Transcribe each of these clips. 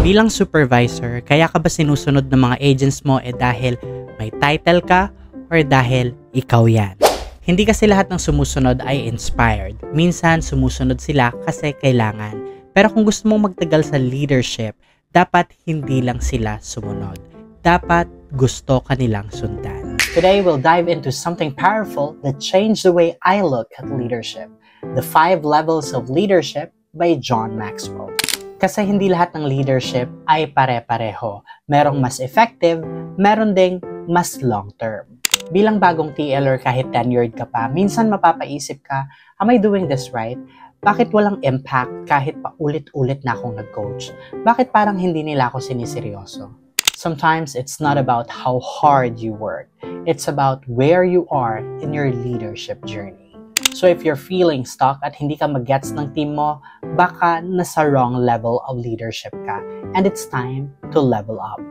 Bilang supervisor, kaya ka ba sinusunod ng mga agents mo dahil may title ka or dahil ikaw yan? Hindi kasi lahat ng sumusunod ay inspired. Minsan sumusunod sila kasi kailangan. Pero kung gusto mong magtagal sa leadership, dapat hindi lang sila sumunod. Dapat gusto ka nilang sundan. Today, we'll dive into something powerful that changed the way I look at leadership. The 5 Levels of Leadership by John Maxwell. Kasi hindi lahat ng leadership ay pare-pareho. Merong mas effective, meron ding mas long-term. Bilang bagong TL or kahit tenured ka pa, minsan mapapaisip ka, am I doing this right? Bakit walang impact kahit pa ulit-ulit na akong nag-coach? Bakit parang hindi nila ako siniseryoso? Sometimes it's not about how hard you work. It's about where you are in your leadership journey. So if you're feeling stuck at hindi ka mag-gets ng team mo, baka nasa wrong level of leadership ka. And it's time to level up.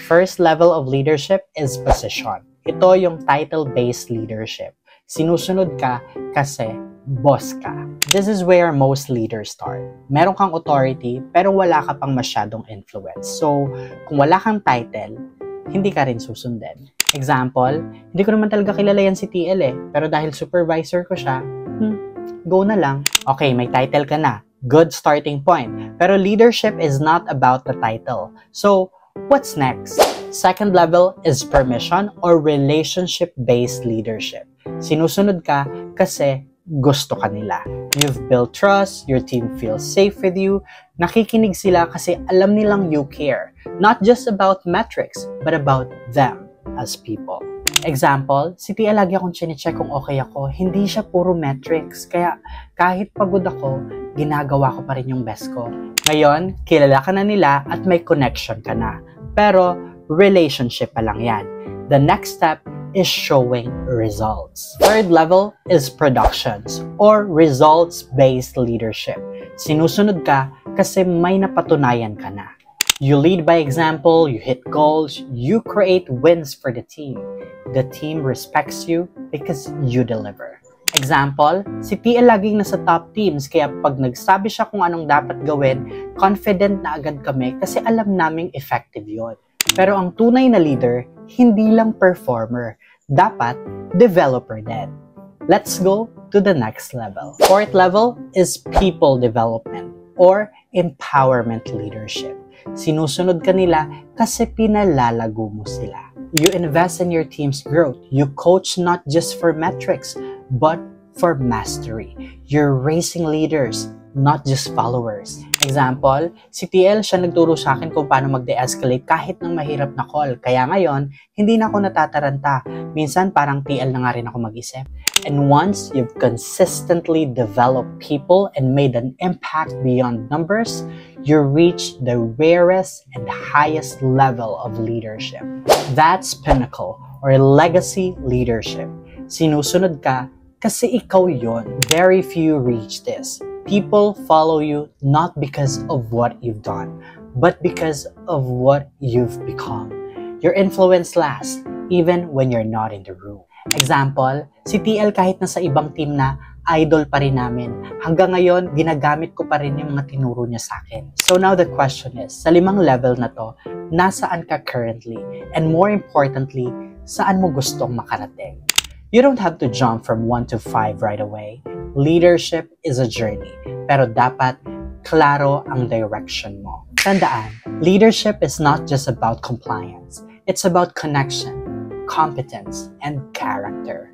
First level of leadership is position. Ito yung title-based leadership. Sinusunod ka kasi boss ka. This is where most leaders start. Meron kang authority pero wala ka pang masyadong influence. So kung wala kang title, hindi ka rin susundin. Example, hindi ko naman talaga kilala yan si TL pero dahil supervisor ko siya, go na lang. Okay, may title ka na. Good starting point. Pero leadership is not about the title. So, what's next? Second level is permission or relationship-based leadership. Sinusunod ka kasi gusto ka nila. You've built trust, your team feels safe with you, nakikinig sila kasi alam nilang you care. Not just about metrics, but about them as people. Example, si Tia lagi akong chinecheck kung okay ako, hindi siya puro metrics, kaya kahit pagod ako, ginagawa ko pa rin yung best ko. Ngayon, kilala ka na nila at may connection ka na. Pero, relationship pa lang yan. The next step is showing results. Third level is productions or results-based leadership. Sinusunod ka kasi may napatunayan ka na. You lead by example, you hit goals, you create wins for the team. The team respects you because you deliver. Example, si TL laging nasa top teams kaya pag nagsabi siya kung anong dapat gawin, confident na agad kami kasi alam naming effective yon. Pero ang tunay na leader, hindi lang performer, dapat developer din. Let's go to the next level. Fourth level is people development or empowerment leadership. Sinusunod ka nila kasi pinalalago mo sila. You invest in your team's growth. You coach not just for metrics, but for mastery. You're raising leaders, not just followers. Example, si TL siya nagturo sa akin kung paano mag-de-escalate kahit ng mahirap na call. Kaya ngayon, hindi na ako natataranta. Minsan parang TL na nga rin ako mag-isip. And once you've consistently developed people and made an impact beyond numbers, you reach the rarest and highest level of leadership. That's pinnacle or legacy leadership. Sinusunod ka kasi ikaw yon. Very few reach this. People follow you not because of what you've done, but because of what you've become. Your influence lasts even when you're not in the room. Example, si TL kahit nasa ibang team na, idol pa rin namin. Hanggang ngayon, ginagamit ko pa rin yung mga tinuro niya sa akin. So now the question is, sa 5 level na to, nasaan ka currently? And more importantly, saan mo gustong makarating? You don't have to jump from 1 to 5 right away. Leadership is a journey, pero dapat klaro ang direction mo. Tandaan, leadership is not just about compliance. It's about connection, competence, and character.